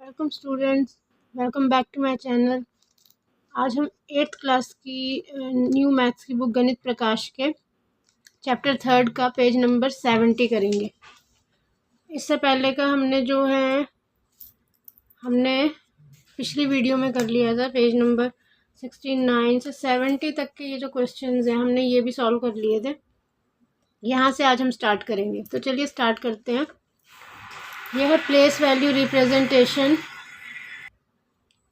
Welcome students, welcome back to my channel. आज हम 8th class की न्यू मैथ्स की बुक गणित प्रकाश के चैप्टर 3 का पेज नंबर 70 करेंगे। इससे पहले का हमने पिछली वीडियो में कर लिया था। पेज नंबर 69 से 70 तक के ये जो क्वेश्चंस हैं हमने ये भी सॉल्व कर लिए थे। यहाँ से आज हम स्टार्ट करेंगे, तो चलिए स्टार्ट करते हैं। यह है place value representation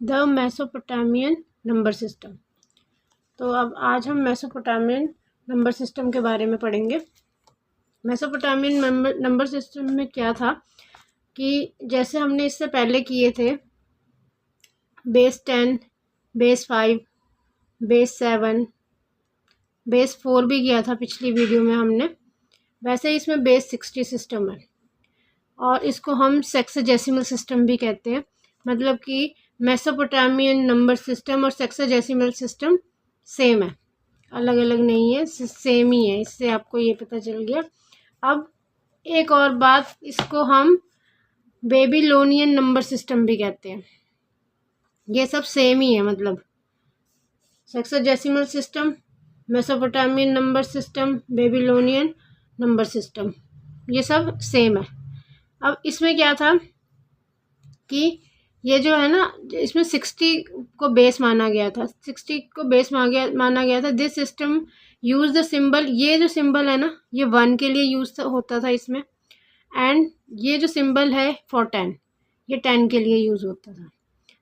the Mesopotamian number system. तो अब आज हम मेसोपोटामियन नंबर सिस्टम के बारे में पढ़ेंगे। मेसोपोटामियन नंबर सिस्टम में क्या था कि जैसे हमने इससे पहले किए थे बेस 10, बेस 5, बेस 7, बेस 4 भी किया था पिछली वीडियो में हमने, वैसे ही इसमें बेस 60 सिस्टम है और इसको हम सेक्साडेसिमल सिस्टम भी कहते हैं। मतलब कि मेसोपोटामियन नंबर सिस्टम और सेक्साडेसिमल सिस्टम सेम है, अलग अलग नहीं है, सेम ही है। इससे आपको ये पता चल गया। अब एक और बात, इसको हम बेबीलोनियन नंबर सिस्टम भी कहते हैं। ये सब सेम ही है, मतलब sexagesimal system, Mesopotamian number system, Babylonian number system, ये सब सेम है। अब इसमें क्या था कि ये जो है ना, इसमें 60 को बेस माना गया था। 60 को बेस माना गया था। This system use the symbol, ये जो सिंबल है ना ये 1 के लिए यूज होता था इसमें, एंड ये जो सिंबल है फॉर 10, ये 10 के लिए यूज़ होता था।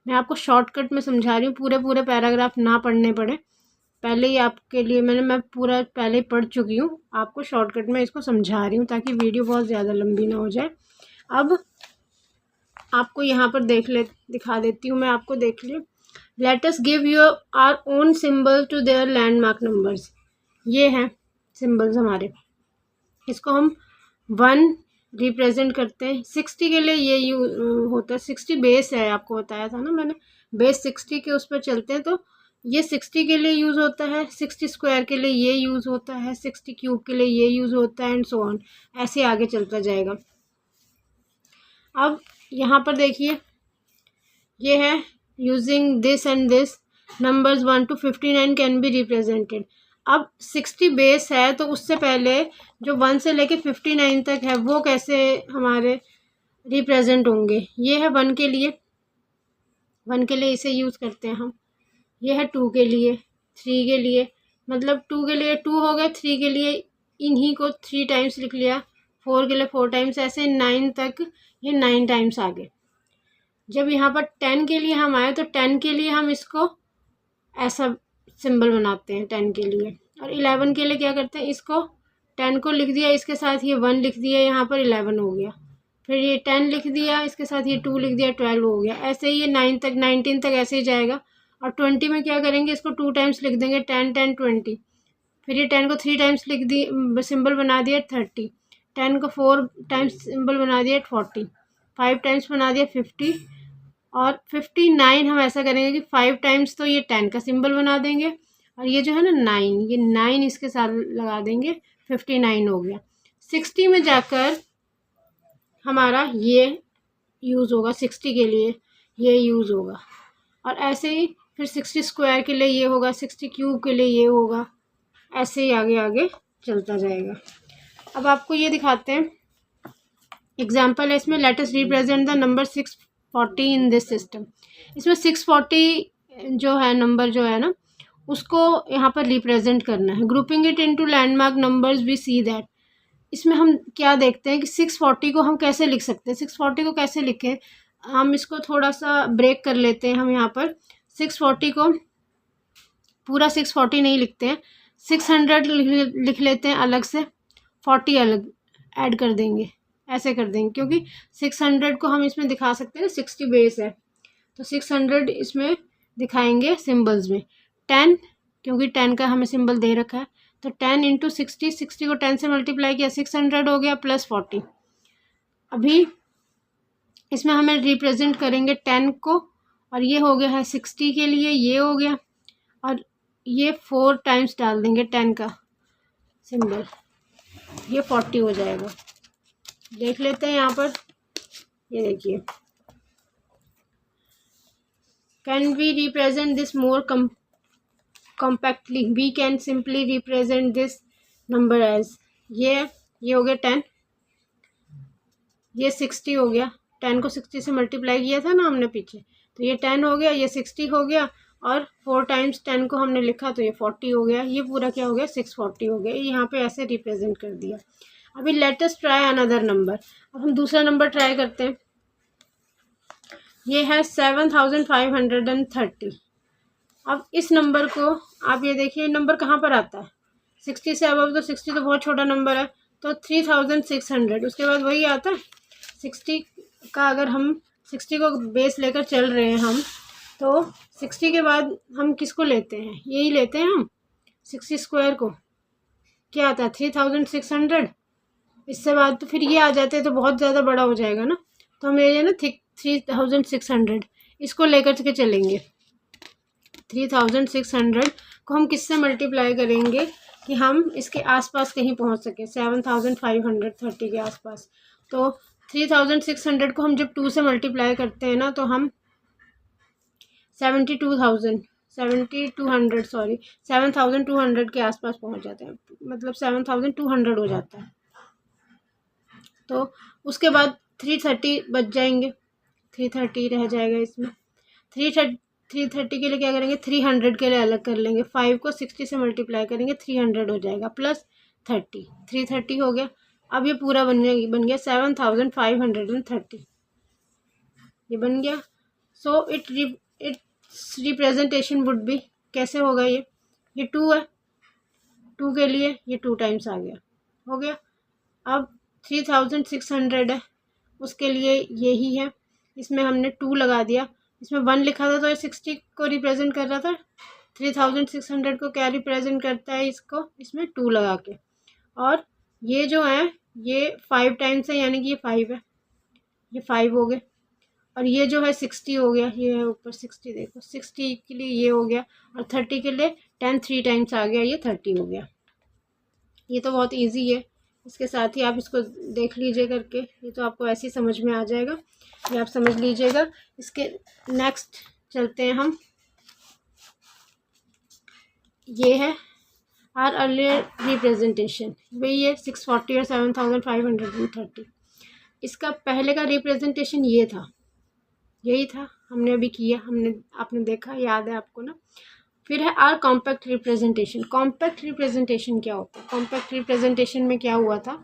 मैं आपको शॉर्टकट में समझा रही हूँ, पूरे पैराग्राफ ना पढ़ने पड़े। पहले ही आपके लिए मैं पूरा पहले ही पढ़ चुकी हूँ, आपको शॉर्टकट में इसको समझा रही हूँ ताकि वीडियो बहुत ज़्यादा लंबी ना हो जाए। अब आपको यहाँ पर दिखा देती हूँ मैं आपको, देख लियो। Let us give you our own symbol to their landmark numbers. ये हैं सिंबल्स हमारे, इसको हम 1 रिप्रेजेंट करते हैं। 60 के लिए ये होता है, 60 बेस है, आपको बताया था ना मैंने, बेस 60 के उस पर चलते हैं। तो ये 60 के लिए यूज़ होता है, 60 स्क्वायर के लिए ये यूज़ होता है, 60 क्यूब के लिए ये यूज़ होता है, एंड सो ऑन, ऐसे आगे चलता जाएगा। अब यहाँ पर देखिए, ये है using this and this numbers 1 to 59 can be represented. अब 60 बेस है तो उससे पहले जो 1 से लेके 59 तक है वो कैसे हमारे रिप्रेजेंट होंगे। ये है 1 के लिए, 1 के लिए इसे यूज़ करते हैं हम। ये है 2 के लिए, 3 के लिए, मतलब 2 के लिए 2 हो गया, 3 के लिए इन्हीं को 3 टाइम्स लिख लिया, 4 के लिए 4 टाइम्स, ऐसे 9 तक ये 9 टाइम्स आ गए। जब यहाँ पर 10 के लिए हम आए तो 10 के लिए हम इसको ऐसा सिंबल बनाते हैं 10 के लिए। और 11 के लिए क्या करते हैं, इसको 10 को लिख दिया, इसके साथ ये 1 लिख दिया, यहाँ पर 11 हो गया। फिर ये 10 लिख दिया, इसके साथ ये 2 लिख दिया, 12 हो गया। ऐसे ही ये 9 तक, 19 तक ऐसे ही जाएगा। और 20 में क्या करेंगे, इसको 2 टाइम्स लिख देंगे, 10 10 20। फिर ये 10 को 3 टाइम्स लिख दी, सिंबल बना दिया 30। 10 को 4 टाइम्स सिंबल बना दिया 40। 5 टाइम्स बना दिया 50। और 59 हम ऐसा करेंगे कि 5 टाइम्स तो ये 10 का सिंबल बना देंगे, और ये जो है ना 9, ये 9 इसके साथ लगा देंगे, 59 हो गया। 60 में जाकर हमारा ये यूज़ होगा, 60 के लिए ये यूज़ होगा। और ऐसे ही फिर 60 स्क्वायर के लिए ये होगा, 60 क्यूब के लिए ये होगा, ऐसे ही आगे आगे चलता जाएगा। अब आपको ये दिखाते हैं, एग्जाम्पल है इसमें। Let us represent the number 640 in this system. इसमें 640 जो है नंबर जो है ना, उसको यहाँ पर रिप्रेजेंट करना है। Grouping it into landmark numbers, we see that. इसमें हम क्या देखते हैं कि 640 को हम कैसे लिख सकते हैं। 640 को कैसे लिखें, हम इसको थोड़ा सा ब्रेक कर लेते हैं। हम यहाँ पर 640 को पूरा 640 नहीं लिखते हैं, 600 लिख लेते हैं अलग से, 40 अलग ऐड कर देंगे, ऐसे कर देंगे, क्योंकि 600 को हम इसमें दिखा सकते हैं ना, 60 बेस है तो 600 इसमें दिखाएंगे सिंबल्स में। 10, क्योंकि 10 का हमें सिंबल दे रखा है, तो 10 इंटू 60, 60 को 10 से मल्टीप्लाई किया, 600 हो गया, प्लस 40। अभी इसमें हमें रिप्रेजेंट करेंगे 10 को, और ये हो गया है 60 के लिए, ये हो गया, और ये 4 टाइम्स डाल देंगे 10 का सिंबल, ये 40 हो जाएगा। देख लेते हैं यहाँ पर, ये देखिए can we represent this more compactly? We can simply represent this number as ये हो गया 10, ये 60 हो गया, 10 को 60 से मल्टीप्लाई किया था ना हमने पीछे, तो ये 10 हो गया, ये 60 हो गया, और 4 टाइम्स 10 को हमने लिखा तो ये 40 हो गया, ये पूरा क्या हो गया 640 हो गया। यहाँ पे ऐसे रिप्रेजेंट कर दिया। अभी let us try another number. अब हम दूसरा नंबर ट्राई करते हैं। ये है 7530। अब इस नंबर को आप ये देखिए, नंबर कहाँ पर आता है 60 से अबव, तो 60 तो बहुत छोटा नंबर है, तो 3600, उसके बाद वही आता है 60 का। अगर हम 60 को बेस लेकर चल रहे हैं हम, तो 60 के बाद हम किसको लेते हैं, यही लेते हैं हम 60 स्क्वायर को, क्या आता है 3600। इससे बाद तो फिर ये आ जाते हैं तो बहुत ज़्यादा बड़ा हो जाएगा ना, तो हम ये ना 3600 इसको लेकर के चलेंगे। 3600 को हम किससे मल्टीप्लाई करेंगे कि हम इसके आसपास कहीं पहुंच सके, 7530 के आसपास। तो 3600 को हम जब 2 से मल्टीप्लाई करते हैं ना, तो हम 7200 के आसपास पहुंच जाते हैं, मतलब 7200 हो जाता है। तो उसके बाद 330 बच जाएंगे, 330 रह जाएगा इसमें। 330 के लिए क्या करेंगे, 300 के लिए अलग कर लेंगे, 5 को 60 से मल्टीप्लाई करेंगे, 300 हो जाएगा, प्लस 30, 330 हो गया। अब ये पूरा बन गया 7530, ये बन गया। So it's representation would be, कैसे होगा ये 2 है, 2 के लिए ये 2 टाइम्स आ गया, हो गया। अब 3600 है, उसके लिए यही है, इसमें हमने 2 लगा दिया, इसमें 1 लिखा था तो ये 60 को रिप्रेजेंट कर रहा था, 3600 को क्या रिप्रेजेंट करता है इसको, इसमें 2 लगा के। और ये जो है ये 5 टाइम्स है, यानी कि ये 5 है, ये 5 हो गए। और ये जो है 60 हो गया, ये है ऊपर 60, देखो 60 के लिए ये हो गया, और 30 के लिए 10 3 टाइम्स आ गया, ये 30 हो गया। ये तो बहुत इजी है, इसके साथ ही आप इसको देख लीजिए करके, ये तो आपको ऐसे ही समझ में आ जाएगा, ये आप समझ लीजिएगा। इसके नेक्स्ट चलते हैं हम, ये है आर अर्लियर रिप्रेजेंटेशन, वही है 640 और 7530। इसका पहले का रिप्रेजेंटेशन ये था, यही था, हमने अभी किया, आपने देखा, याद है आपको ना। फिर है our compact representation. Compact representation क्या होता है, कॉम्पैक्ट रिप्रेजेंटेशन में क्या हुआ था,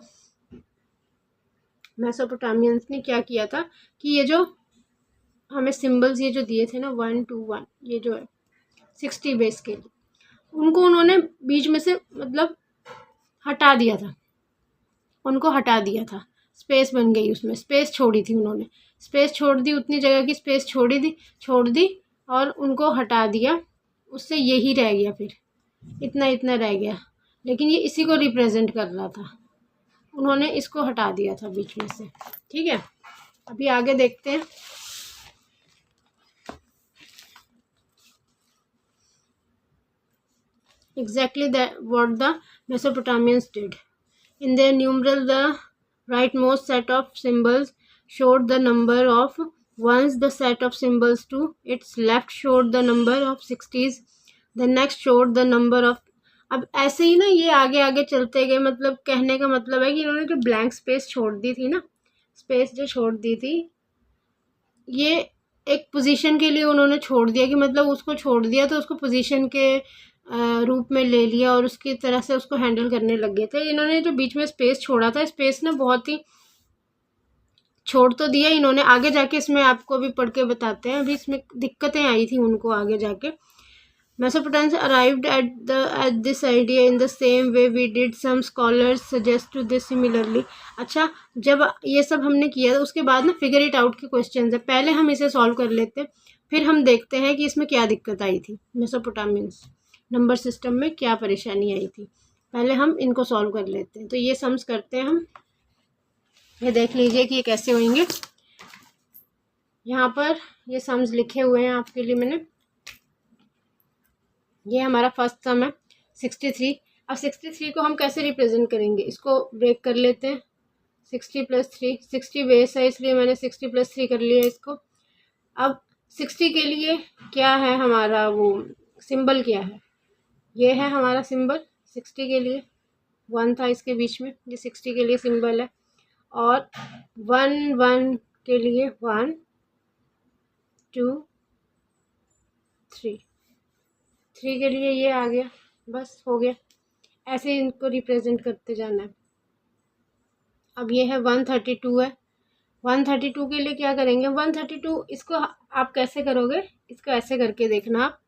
मेसोपोटामियंस ने क्या किया था कि ये जो हमें सिंबल्स ये जो दिए थे ना 1 2 1, ये जो है 60 बेस के लिए, उनको उन्होंने बीच में से मतलब हटा दिया था, उनको हटा दिया था, स्पेस बन गई, उसमें स्पेस छोड़ी थी उन्होंने, स्पेस छोड़ दी, उतनी जगह की स्पेस छोड़ दी और उनको हटा दिया, उससे यही रह गया, फिर इतना रह गया, लेकिन ये इसी को रिप्रेजेंट कर रहा था, उन्होंने इसको हटा दिया था बीच में से। ठीक है, अभी आगे देखते हैं। Exactly that what the Mesopotamians did. In their numeral, the rightmost set of symbols showed the number of ones. The set of symbols to its left showed the number of 60s. The next showed the number of, अब ऐसे ही ना ये आगे आगे चलते गए, मतलब कहने का मतलब है कि इन्होंने जो ब्लैंक स्पेस छोड़ दी थी ना, स्पेस जो छोड़ दी थी, ये एक पोजीशन के लिए उन्होंने छोड़ दिया, कि मतलब उसको छोड़ दिया तो उसको पोजीशन के रूप में ले लिया और उसकी तरह से उसको हैंडल करने लग गए थे। इन्होंने जो बीच में स्पेस छोड़ा था, स्पेस ना बहुत ही छोड़ तो दिया इन्होंने, आगे जाके इसमें आपको भी पढ़ के बताते हैं, अभी इसमें दिक्कतें आई थी उनको आगे जाके। Mesopotamians arrived at this idea in the same way we did. Some scholars suggest to this similarly. अच्छा, जब ये सब हमने किया उसके बाद ना फिगर इट आउट के क्वेश्चन है, पहले हम इसे सॉल्व कर लेते हैं, फिर हम देखते हैं कि इसमें क्या दिक्कत आई थी, मेसोपोटामियंस नंबर सिस्टम में क्या परेशानी आई थी, पहले हम इनको सॉल्व कर लेते हैं। तो ये सम्स करते हैं हम, ये देख लीजिए कि ये कैसे होंगे। यहाँ पर ये सम्स लिखे हुए हैं आपके लिए मैंने, ये हमारा फर्स्ट सम है 63। अब 63 को हम कैसे रिप्रेजेंट करेंगे, इसको ब्रेक कर लेते हैं, 60 + 3, 60 बेस है इसलिए मैंने 60 + 3 कर लिया इसको। अब 60 के लिए क्या है हमारा वो सिंबल क्या है, ये है हमारा सिंबल 60 के लिए, 1 था इसके बीच में, ये 60 के लिए सिंबल है। और 1 के लिए 1 2 3 के लिए ये आ गया, बस हो गया। ऐसे इनको रिप्रेजेंट करते जाना है। अब ये है 132 है, 132 के लिए क्या करेंगे, 132 इसको आप कैसे करोगे, इसको ऐसे करके देखना आप,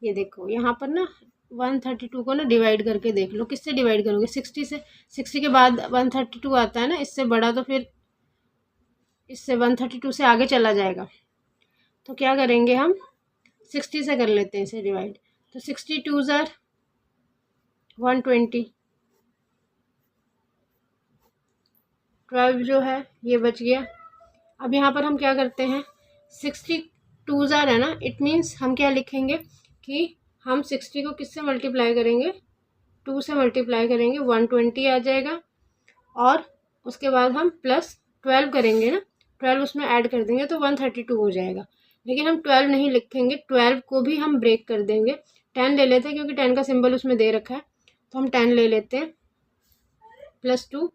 ये देखो यहाँ पर ना 132 को ना डिवाइड करके देख लो, किससे डिवाइड करोगे, 60 से। 60 के बाद 132 आता है ना, इससे बड़ा तो फिर इससे 132 से आगे चला जाएगा, तो क्या करेंगे हम 60 से कर लेते हैं इसे डिवाइड। तो 62 ज़ार 120, 12 जो है ये बच गया। अब यहाँ पर हम क्या करते हैं, 62 ज़ार है ना, इट मीन्स हम क्या लिखेंगे कि हम 60 को किससे मल्टीप्लाई करेंगे, 2 से मल्टीप्लाई करेंगे, 120 आ जाएगा। और उसके बाद हम प्लस 12 करेंगे ना, 12 उसमें ऐड कर देंगे तो 132 हो जाएगा। लेकिन हम 12 नहीं लिखेंगे, 12 को भी हम ब्रेक कर देंगे, 10 ले लेते हैं क्योंकि 10 का सिंबल उसमें दे रखा है, तो हम 10 ले लेते हैं +2।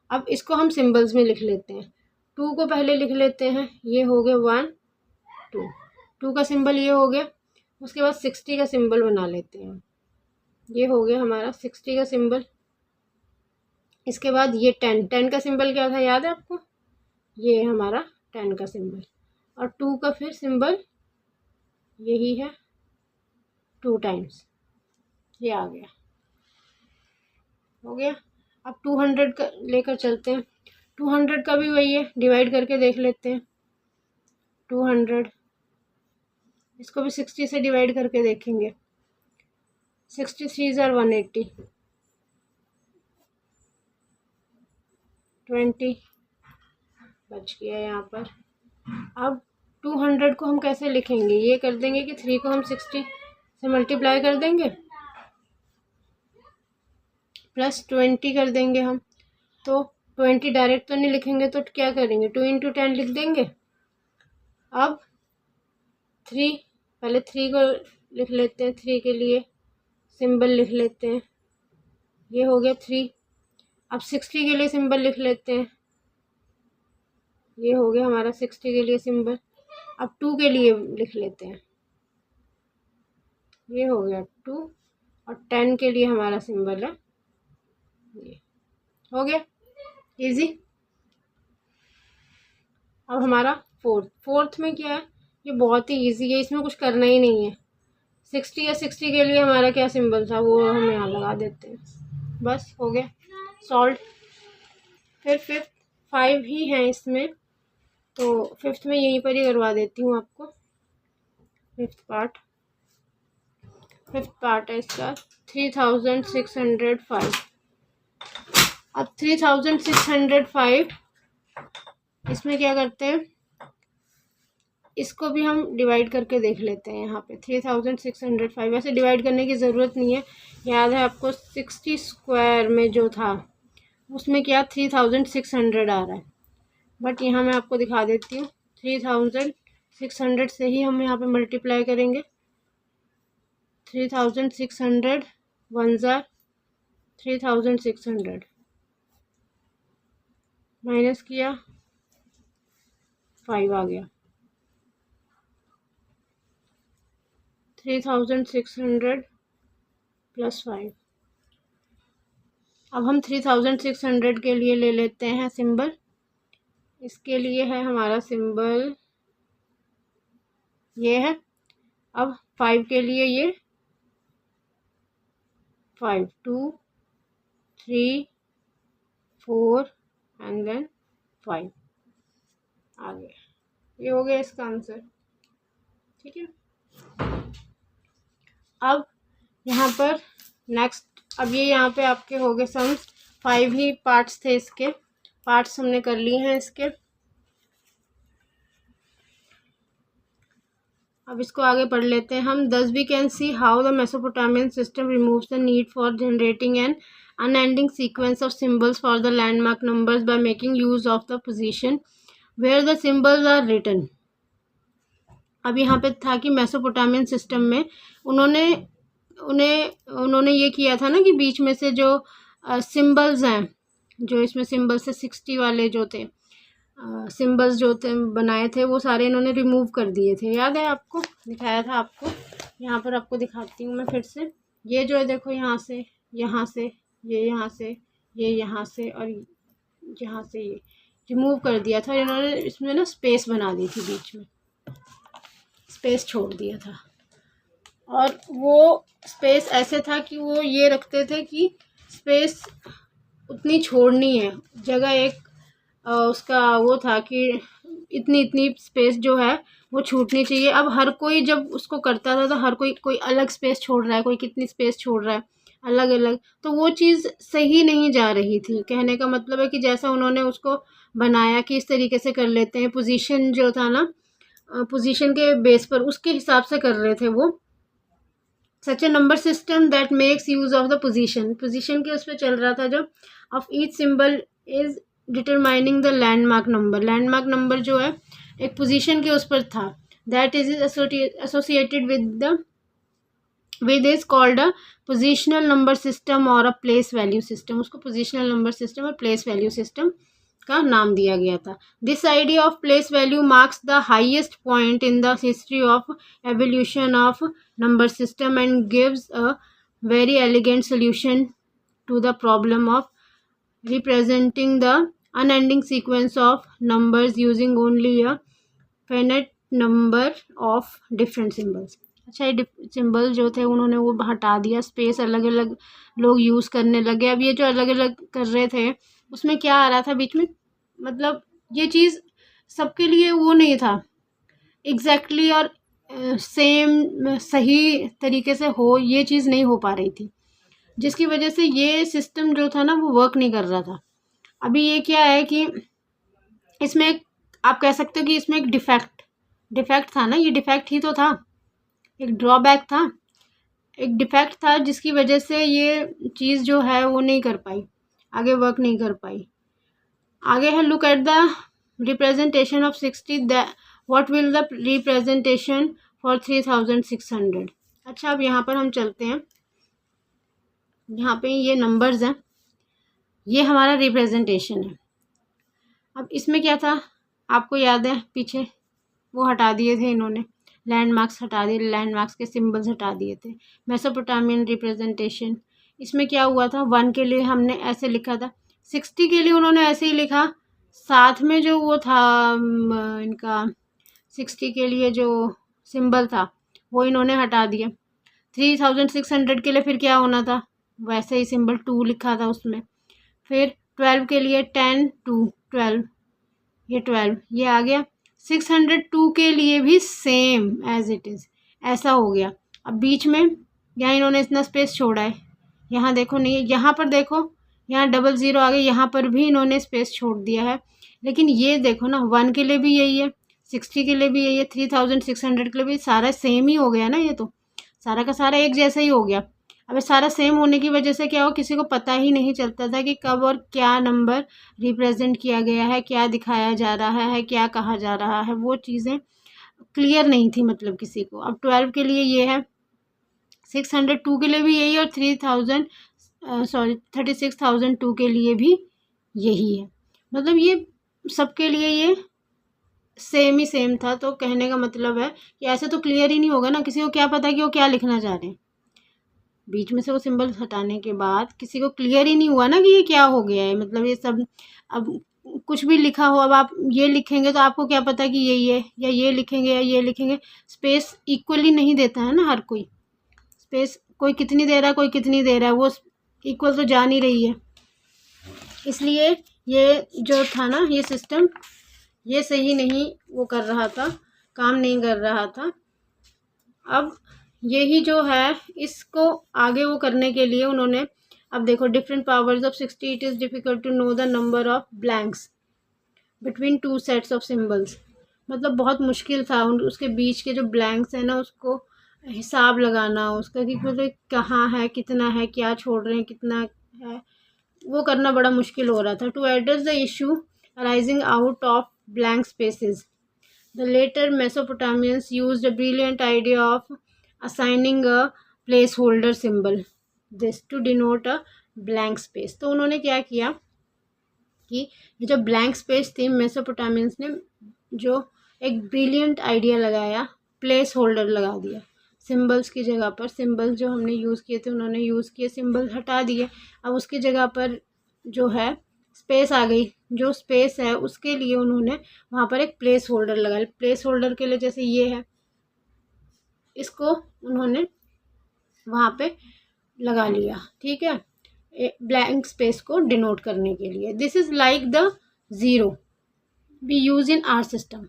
अब इसको हम सिंबल्स में लिख लेते हैं, 2 को पहले लिख लेते हैं, ये हो गया 1 2, 2 का सिंबल ये हो गया। उसके बाद 60 का सिंबल बना लेते हैं, ये हो गया हमारा 60 का सिंबल। इसके बाद ये 10 का सिंबल क्या था याद है आपको, ये हमारा 10 का सिंबल। और 2 का फिर सिंबल यही है 2 टाइम्स, ये आ गया, हो गया। अब 200 का लेकर चलते हैं, 200 का भी वही है, डिवाइड करके देख लेते हैं 200, इसको भी 60 से डिवाइड करके देखेंगे, 63 ज़ार 180, 20 बच गया यहाँ पर। अब 200 को हम कैसे लिखेंगे, ये कर देंगे कि 3 को हम 60 से मल्टीप्लाई कर देंगे, +20 कर देंगे हम। तो 20 डायरेक्ट तो नहीं लिखेंगे, तो क्या करेंगे, 2 × 10 लिख देंगे। अब 3, पहले 3 को लिख लेते हैं, 3 के लिए सिंबल लिख लेते हैं, ये हो गया 3। अब 60 के लिए सिंबल लिख लेते हैं, ये हो गया हमारा 60 के लिए सिंबल। अब 2 के लिए लिख लेते हैं, ये हो गया 2। और 10 के लिए हमारा सिंबल है ये, हो गया इजी। अब हमारा फोर्थ में क्या है, ये बहुत ही इजी है, इसमें कुछ करना ही नहीं है। 60 या 60 के लिए हमारा क्या सिंबल था वो हम यहाँ लगा देते हैं, बस हो गया सॉल्व। फिर 5th 5 ही हैं इसमें, तो 5th में यहीं पर ही करवा देती हूँ आपको। 5th पार्ट है इसका 3605। अब 3605 इसमें क्या करते हैं, इसको भी हम डिवाइड करके देख लेते हैं। यहाँ पे 3605 वैसे डिवाइड करने की ज़रूरत नहीं है, याद है आपको 60 स्क्वायर में जो था उसमें क्या 3600 आ रहा है, बट यहाँ मैं आपको दिखा देती हूँ 3600 से ही हम यहाँ पे मल्टीप्लाई करेंगे। 3600 1 ज़ार 3600 माइनस किया 5 आ गया, 3600 + 5। अब हम 3600 के लिए ले लेते हैं सिंबल, इसके लिए है हमारा सिंबल ये है। अब 5 के लिए ये 5 2 3 4 एंड देन 5 आ गया, ये हो गया इसका आंसर, ठीक है। अब यहाँ पर नेक्स्ट, अब ये यहाँ पे आपके हो गए सम्स, 5 ही पार्ट्स थे, इसके पार्ट्स हमने कर लिए हैं इसके। अब इसको आगे पढ़ लेते हैं हम। Thus we can see how the Mesopotamian system removes the need for generating an unending sequence of symbols for the landmark numbers by making use of the position where the symbols are written. अब यहाँ पे था कि Mesopotamian system में उन्होंने ये किया था ना कि बीच में से जो सिंबल्स हैं, जो इसमें सिंबल्स से 60 वाले जो थे सिंबल्स जो थे बनाए थे, वो सारे इन्होंने रिमूव कर दिए थे। याद है आपको, दिखाया था आपको। यहाँ पर आपको दिखाती हूँ मैं फिर से। ये जो है देखो, यहाँ से, यहाँ से, ये यहाँ से, ये यहाँ से, और यहाँ से ये रिमूव कर दिया था। इन्होंने इसमें ना स्पेस बना दी थी, बीच में स्पेस छोड़ दिया था। और वो स्पेस ऐसे था कि वो ये रखते थे कि स्पेस उतनी छोड़नी है जगह, एक उसका वो था कि इतनी इतनी स्पेस जो है वो छूटनी चाहिए। अब हर कोई जब उसको करता था तो हर कोई अलग स्पेस छोड़ रहा है, कोई कितनी स्पेस छोड़ रहा है, अलग अलग, तो वो चीज़ सही नहीं जा रही थी। कहने का मतलब है कि जैसा उन्होंने उसको बनाया कि इस तरीके से कर लेते हैं, पोजीशन जो था ना, पोजीशन के बेस पर उसके हिसाब से कर रहे थे वो। Such a number system that makes use of the position के उस पर चल रहा था जो of each symbol is determining the landmark number जो है एक पोजीशन के उस पर था, that is associated with is called a positional number system और अ प्लेस वैल्यू सिस्टम। उसको पोजिशनल नंबर सिस्टम और प्लेस वैल्यू सिस्टम का नाम दिया गया था। This idea of place value marks the highest point in the history of evolution of number system and gives a very elegant solution to the problem of representing the unending sequence of numbers using only a finite number of different symbols। अच्छा, ये symbol जो थे उन्होंने वो हटा दिया, space अलग अलग लोग यूज़ करने लगे। अब ये जो अलग अलग कर रहे थे उसमें क्या आ रहा था बीच में, मतलब ये चीज़ सबके लिए वो नहीं था एग्जैक्टली और सेम सही तरीके से हो, ये चीज़ नहीं हो पा रही थी, जिसकी वजह से ये सिस्टम जो था ना वो वर्क नहीं कर रहा था। अभी ये क्या है कि इसमें आप कह सकते हो कि इसमें एक डिफेक्ट था ना, ये डिफेक्ट ही तो था, एक ड्रॉबैक था, एक डिफेक्ट था, जिसकी वजह से ये चीज़ जो है वो नहीं कर पाई, आगे वर्क नहीं कर पाई। आगे है look at the representation of 60, what will the representation for 3600। अच्छा, अब यहाँ पर हम चलते हैं, यहाँ पे ये नंबर्स हैं, ये हमारा रिप्रेजेंटेशन है। अब इसमें क्या था आपको याद है, पीछे वो हटा दिए थे इन्होंने, लैंडमार्क्स हटा दिए, लैंडमार्क्स के सिंबल्स हटा दिए थे। मेसोपोटामियन रिप्रेजेंटेशन, इसमें क्या हुआ था, 1 के लिए हमने ऐसे लिखा था, 60 के लिए उन्होंने ऐसे ही लिखा, साथ में जो वो था इनका 60 के लिए जो सिंबल था वो इन्होंने हटा दिया। 3600 के लिए फिर क्या होना था, वैसे ही सिंबल 2 लिखा था उसमें। फिर 12 के लिए 10 2 12, ये 12 ये आ गया। 602 के लिए भी सेम एज इट इज़ ऐसा हो गया। अब बीच में यहाँ इन्होंने इतना स्पेस छोड़ा है, यहाँ देखो नहीं, यहाँ पर देखो यहाँ 00 आ गया, यहाँ पर भी इन्होंने स्पेस छोड़ दिया है। लेकिन ये देखो ना, 1 के लिए भी यही है, 60 के लिए भी यही है, 3600 के लिए भी सारा सेम ही हो गया ना, ये तो सारा का सारा एक जैसा ही हो गया। अब सारा सेम होने की वजह से क्या हो, किसी को पता ही नहीं चलता था कि कब और क्या नंबर रिप्रेजेंट किया गया है, क्या दिखाया जा रहा है, क्या कहा जा रहा है, वो चीज़ें क्लियर नहीं थी मतलब किसी को। अब 12 के लिए ये है, 602 के लिए भी यही, और 36,002 के लिए भी यही है। मतलब ये सबके लिए ये सेम ही सेम था। तो कहने का मतलब है कि ऐसे तो क्लियर ही नहीं होगा ना, किसी को क्या पता कि वो क्या लिखना चाह रहे हैं। बीच में से वो सिंबल हटाने के बाद किसी को क्लियर ही नहीं हुआ ना कि ये क्या हो गया है, मतलब ये सब अब कुछ भी लिखा हो, अब आप ये लिखेंगे तो आपको क्या पता कि यही है, या ये लिखेंगे या ये लिखेंगे। स्पेस इक्वली नहीं देता है ना हर कोई, स्पेस कोई कितनी दे रहा है, कोई कितनी दे रहा है, वो इक्वल तो जा नहीं रही है। इसलिए ये जो था ना, ये सिस्टम ये सही नहीं वो कर रहा था, काम नहीं कर रहा था। अब यही जो है, इसको आगे वो करने के लिए उन्होंने, अब देखो, different powers of 60, it is difficult to know the number of blanks between 2 sets of symbols. मतलब बहुत मुश्किल था उसके बीच के जो ब्लैंक्स हैं ना, उसको हिसाब लगाना उसका कि मतलब कहाँ है, कितना है, क्या छोड़ रहे हैं, कितना है, वो करना बड़ा मुश्किल हो रहा था। To address the issue arising out of blank spaces, The later Mesopotamians used a brilliant idea of assigning a placeholder symbol this to denote a blank space. तो उन्होंने क्या किया कि ये जो ब्लैंक स्पेस थी, मेसोपोटामियंस ने जो एक ब्रिलियंट आइडिया लगाया, प्लेस होल्डर लगा दिया सिंबल्स की जगह पर। सिंबल्स जो हमने यूज़ किए थे उन्होंने यूज़ किए, सिंबल हटा दिए। अब उसकी जगह पर जो है स्पेस आ गई। जो स्पेस है उसके लिए उन्होंने वहाँ पर एक प्लेस होल्डर लगाया। प्लेस होल्डर के लिए जैसे ये है, इसको उन्होंने वहाँ पे लगा लिया, ठीक है, ब्लैंक स्पेस को डिनोट करने के लिए। This is like the zero we use in our system.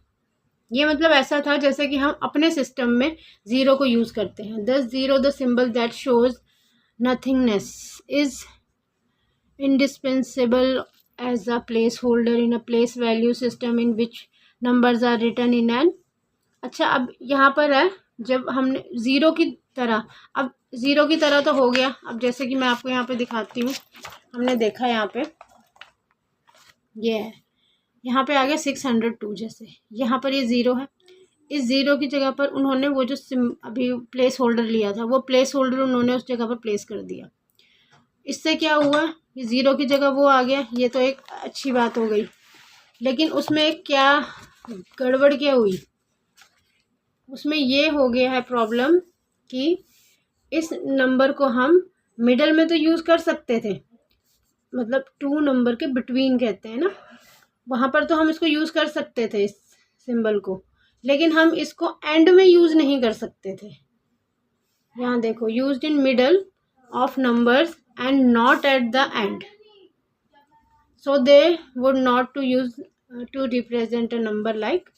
ये मतलब ऐसा था जैसे कि हम अपने सिस्टम में ज़ीरो को यूज़ करते हैं। The zero the symbol that shows nothingness is indispensable as a placeholder in a place value system in which numbers are written in an। अच्छा, अब यहाँ पर है जब हमने ज़ीरो की तरह, अब ज़ीरो की तरह तो हो गया। अब जैसे कि मैं आपको यहाँ पे दिखाती हूँ, हमने देखा यहाँ पे ये है, यहाँ पे आ गया 602। जैसे यहाँ पर ये ज़ीरो है, इस ज़ीरो की जगह पर उन्होंने वो जो अभी प्लेस होल्डर लिया था वो प्लेस होल्डर उन्होंने उस जगह पर प्लेस कर दिया। इससे क्या हुआ, ये ज़ीरो की जगह वो आ गया। ये तो एक अच्छी बात हो गई, लेकिन उसमें एक क्या गड़बड़ क्या हुई, उसमें ये हो गया है प्रॉब्लम कि इस नंबर को हम मिडल में तो यूज़ कर सकते थे, मतलब टू नंबर के बिटवीन कहते हैं ना, वहाँ पर तो हम इसको यूज़ कर सकते थे इस सिंबल को, लेकिन हम इसको एंड में यूज़ नहीं कर सकते थे। यहाँ देखो, used in middle of numbers and not at the end, so they would not to use to represent a number like,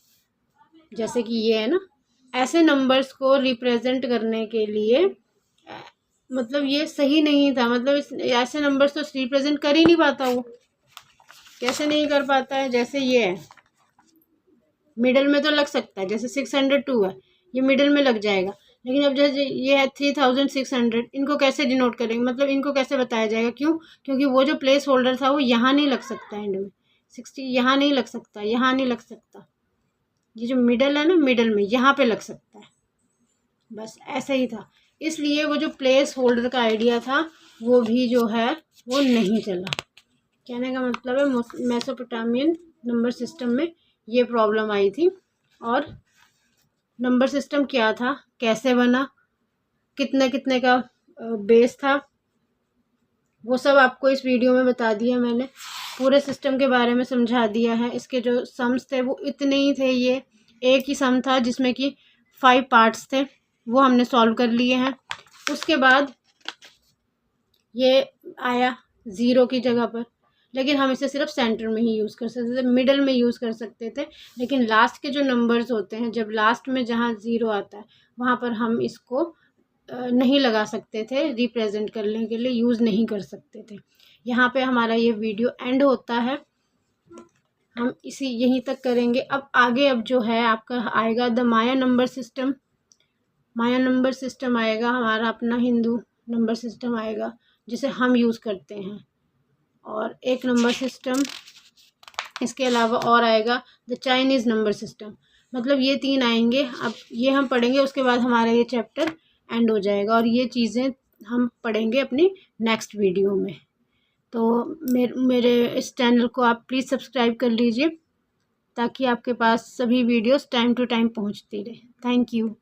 जैसे कि ये है ना, ऐसे नंबर्स को रिप्रेजेंट करने के लिए मतलब ये सही नहीं था। मतलब ऐसे नंबर्स तो रिप्रेजेंट कर ही नहीं पाता। वो कैसे नहीं कर पाता है, जैसे ये है मिडल में तो लग सकता है, जैसे 602 है, ये मिडल में लग जाएगा। लेकिन अब जैसे ये है 3600, इनको कैसे डिनोट करेंगे, मतलब इनको कैसे बताया जाएगा? क्यों? क्योंकि वो जो प्लेस होल्डर था वो यहाँ नहीं लग सकता एंड में, 60 यहाँ नहीं लग सकता, यहाँ नहीं लग सकता। ये जो मिडल है ना, मिडल में यहाँ पे लग सकता है। बस ऐसा ही था, इसलिए वो जो प्लेस होल्डर का आइडिया था वो भी जो है वो नहीं चला। कहने का मतलब है मेसोपोटामियन नंबर सिस्टम में ये प्रॉब्लम आई थी। और नंबर सिस्टम क्या था, कैसे बना, कितने कितने का बेस था, वो सब आपको इस वीडियो में बता दिया मैंने। पूरे सिस्टम के बारे में समझा दिया है। इसके जो सम्स थे वो इतने ही थे। ये एक ही सम था जिसमें कि 5 पार्ट्स थे, वो हमने सॉल्व कर लिए हैं। उसके बाद ये आया ज़ीरो की जगह पर, लेकिन हम इसे सिर्फ सेंटर में ही यूज़ कर सकते थे, मिडल में यूज़ कर सकते थे। लेकिन लास्ट के जो नंबर्स होते हैं, जब लास्ट में जहाँ ज़ीरो आता है वहाँ पर हम इसको नहीं लगा सकते थे, रिप्रेजेंट करने के लिए यूज़ नहीं कर सकते थे। यहाँ पे हमारा ये वीडियो एंड होता है, हम इसी यहीं तक करेंगे। अब आगे अब जो है आपका आएगा the Maya number system. Maya number system आएगा हमारा, अपना हिंदू नंबर सिस्टम आएगा जिसे हम यूज़ करते हैं। और एक नंबर सिस्टम इसके अलावा और आएगा द चाइनीज़ नंबर सिस्टम। मतलब ये 3 आएंगे। अब ये हम पढ़ेंगे, उसके बाद हमारा ये चैप्टर एंड हो जाएगा। और ये चीज़ें हम पढ़ेंगे अपनी नेक्स्ट वीडियो में। तो मेरे इस चैनल को आप प्लीज़ सब्सक्राइब कर लीजिए ताकि आपके पास सभी वीडियोस टाइम टू टाइम पहुंचती रहे। Thank you.